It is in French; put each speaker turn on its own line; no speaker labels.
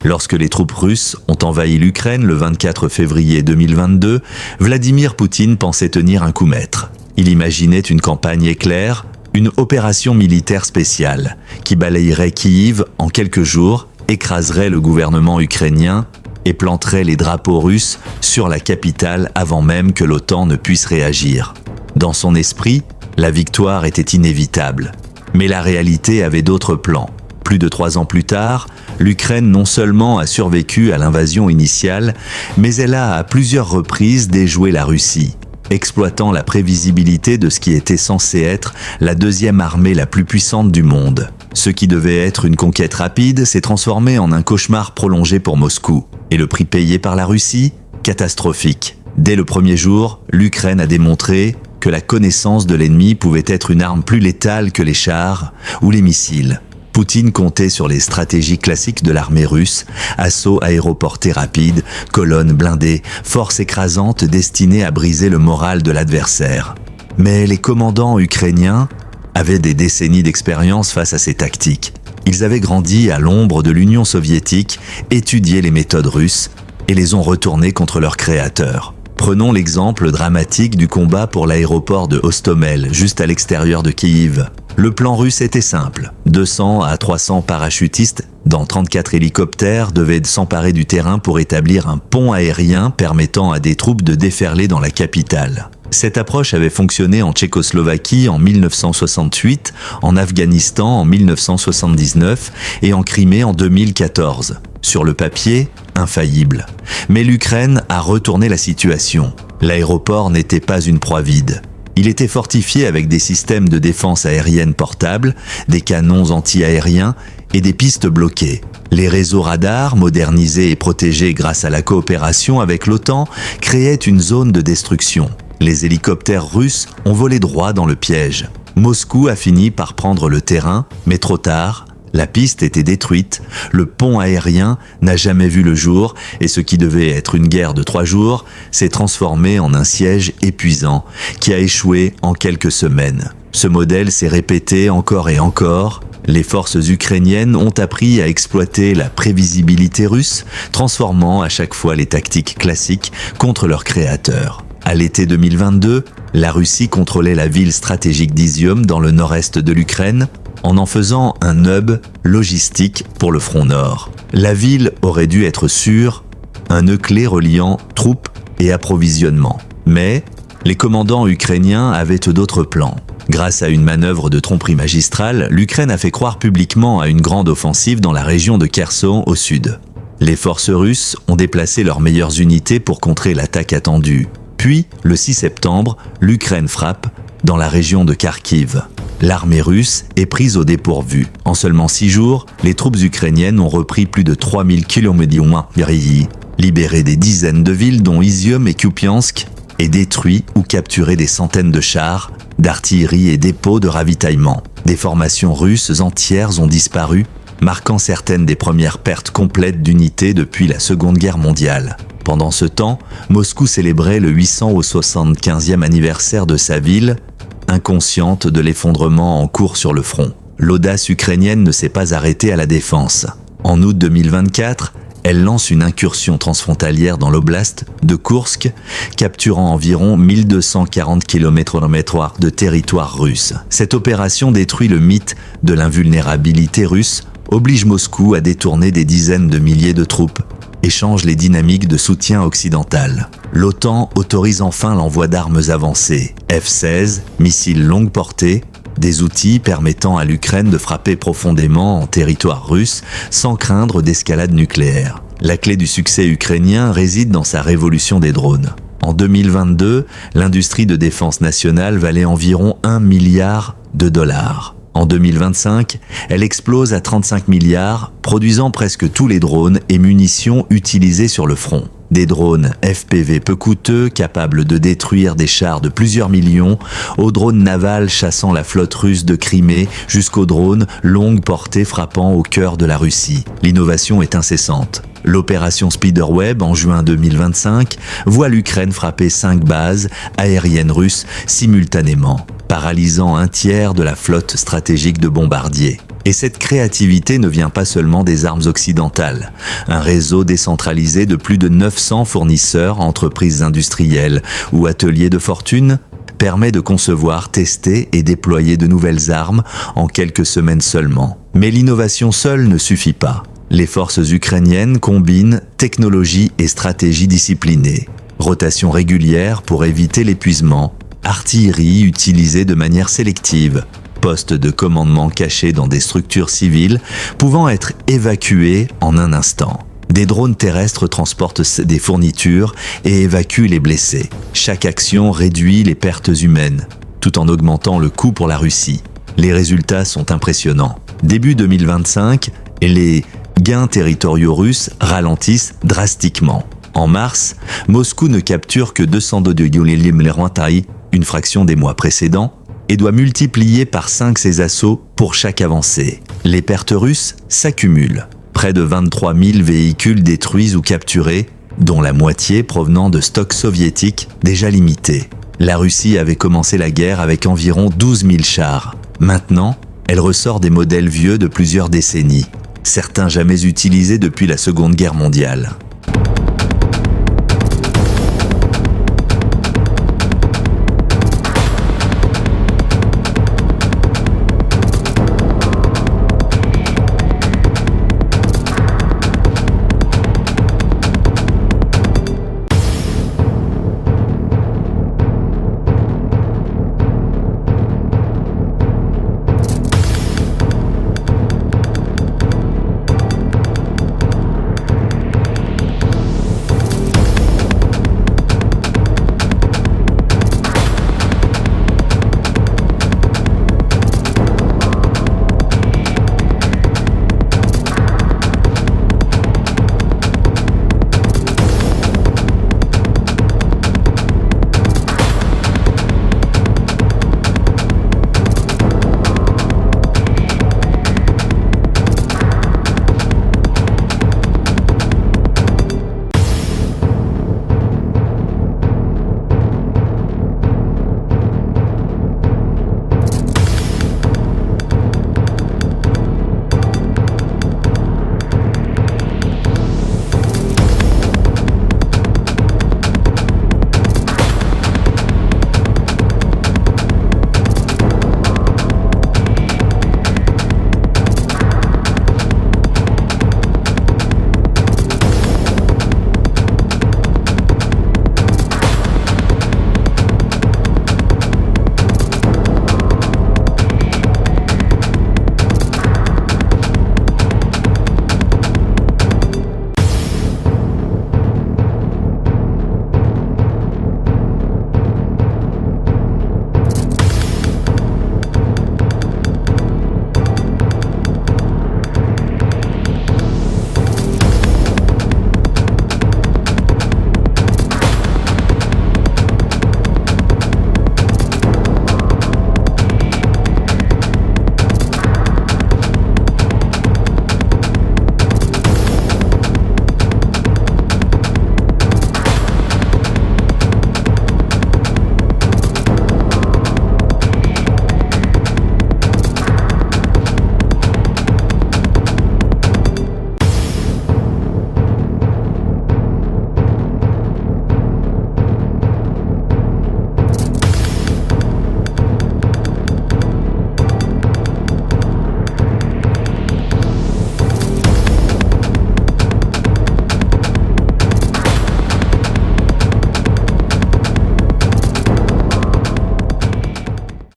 Lorsque les troupes russes ont envahi l'Ukraine le 24 février 2022, Vladimir Poutine pensait tenir un coup maître. Il imaginait une campagne éclair, une opération militaire spéciale, qui balayerait Kyiv en quelques jours, écraserait le gouvernement ukrainien et planterait les drapeaux russes sur la capitale avant même que l'OTAN ne puisse réagir. Dans son esprit, la victoire était inévitable. Mais la réalité avait d'autres plans. Plus de 3 ans plus tard, l'Ukraine non seulement a survécu à l'invasion initiale, mais elle a à plusieurs reprises déjoué la Russie, exploitant la prévisibilité de ce qui était censé être la deuxième armée la plus puissante du monde. Ce qui devait être une conquête rapide s'est transformé en un cauchemar prolongé pour Moscou. Et le prix payé par la Russie? Catastrophique. Dès le premier jour, l'Ukraine a démontré que la connaissance de l'ennemi pouvait être une arme plus létale que les chars ou les missiles. Poutine comptait sur les stratégies classiques de l'armée russe, assauts aéroportés rapides, colonnes blindées, forces écrasantes destinées à briser le moral de l'adversaire. Mais les commandants ukrainiens avaient des décennies d'expérience face à ces tactiques. Ils avaient grandi à l'ombre de l'Union soviétique, étudié les méthodes russes et les ont retournées contre leurs créateurs. Prenons l'exemple dramatique du combat pour l'aéroport de Hostomel, juste à l'extérieur de Kyiv. Le plan russe était simple. 200 à 300 parachutistes dans 34 hélicoptères devaient s'emparer du terrain pour établir un pont aérien permettant à des troupes de déferler dans la capitale. Cette approche avait fonctionné en Tchécoslovaquie en 1968, en Afghanistan en 1979 et en Crimée en 2014. Sur le papier, infaillible. Mais l'Ukraine a retourné la situation. L'aéroport n'était pas une proie vide. Il était fortifié avec des systèmes de défense aérienne portables, des canons anti-aériens et des pistes bloquées. Les réseaux radars, modernisés et protégés grâce à la coopération avec l'OTAN, créaient une zone de destruction. Les hélicoptères russes ont volé droit dans le piège. Moscou a fini par prendre le terrain, mais trop tard. La piste était détruite, le pont aérien n'a jamais vu le jour et ce qui devait être une guerre de 3 jours s'est transformé en un siège épuisant qui a échoué en quelques semaines. Ce modèle s'est répété encore et encore. Les forces ukrainiennes ont appris à exploiter la prévisibilité russe, transformant à chaque fois les tactiques classiques contre leurs créateurs. À l'été 2022, la Russie contrôlait la ville stratégique d'Izium dans le nord-est de l'Ukraine, en faisant un hub logistique pour le front nord. La ville aurait dû être sûre, un nœud clé reliant troupes et approvisionnement. Mais les commandants ukrainiens avaient d'autres plans. Grâce à une manœuvre de tromperie magistrale, l'Ukraine a fait croire publiquement à une grande offensive dans la région de Kherson au sud. Les forces russes ont déplacé leurs meilleures unités pour contrer l'attaque attendue. Puis, le 6 septembre, l'Ukraine frappe dans la région de Kharkiv. L'armée russe est prise au dépourvu. En seulement 6 jours, les troupes ukrainiennes ont repris plus de 3000 km, libéré des dizaines de villes dont Izium et Kupiansk, et détruit ou capturé des centaines de chars, d'artillerie et dépôts de ravitaillement. Des formations russes entières ont disparu, marquant certaines des premières pertes complètes d'unités depuis la Seconde Guerre mondiale. Pendant ce temps, Moscou célébrait le 875e anniversaire de sa ville, inconsciente de l'effondrement en cours sur le front. L'audace ukrainienne ne s'est pas arrêtée à la défense. En août 2024, elle lance une incursion transfrontalière dans l'oblast de Koursk, capturant environ 1240 km² de territoire russe. Cette opération détruit le mythe de l'invulnérabilité russe, oblige Moscou à détourner des dizaines de milliers de troupes et change les dynamiques de soutien occidental. L'OTAN autorise enfin l'envoi d'armes avancées, F-16, missiles longue portée, des outils permettant à l'Ukraine de frapper profondément en territoire russe sans craindre d'escalade nucléaire. La clé du succès ukrainien réside dans sa révolution des drones. En 2022, l'industrie de défense nationale valait environ 1 milliard de dollars. En 2025, elle explose à 35 milliards, produisant presque tous les drones et munitions utilisés sur le front. Des drones FPV peu coûteux, capables de détruire des chars de plusieurs millions, aux drones navals chassant la flotte russe de Crimée, jusqu'aux drones longue portée frappant au cœur de la Russie. L'innovation est incessante. L'opération Spiderweb en juin 2025 voit l'Ukraine frapper 5 bases aériennes russes simultanément, paralysant un tiers de la flotte stratégique de bombardiers. Et cette créativité ne vient pas seulement des armes occidentales. Un réseau décentralisé de plus de 900 fournisseurs, entreprises industrielles ou ateliers de fortune permet de concevoir, tester et déployer de nouvelles armes en quelques semaines seulement. Mais l'innovation seule ne suffit pas. Les forces ukrainiennes combinent technologie et stratégie disciplinée, rotation régulière pour éviter l'épuisement, artillerie utilisée de manière sélective, postes de commandement cachés dans des structures civiles pouvant être évacués en un instant. Des drones terrestres transportent des fournitures et évacuent les blessés. Chaque action réduit les pertes humaines, tout en augmentant le coût pour la Russie. Les résultats sont impressionnants. Début 2025, les gains territoriaux russes ralentissent drastiquement. En mars, Moscou ne capture que 202,1 une fraction des mois précédents, et doit multiplier par 5 ses assauts pour chaque avancée. Les pertes russes s'accumulent. Près de 23 000 véhicules détruits ou capturés, dont la moitié provenant de stocks soviétiques déjà limités. La Russie avait commencé la guerre avec environ 12 000 chars. Maintenant, elle ressort des modèles vieux de plusieurs décennies, certains jamais utilisés depuis la Seconde Guerre mondiale.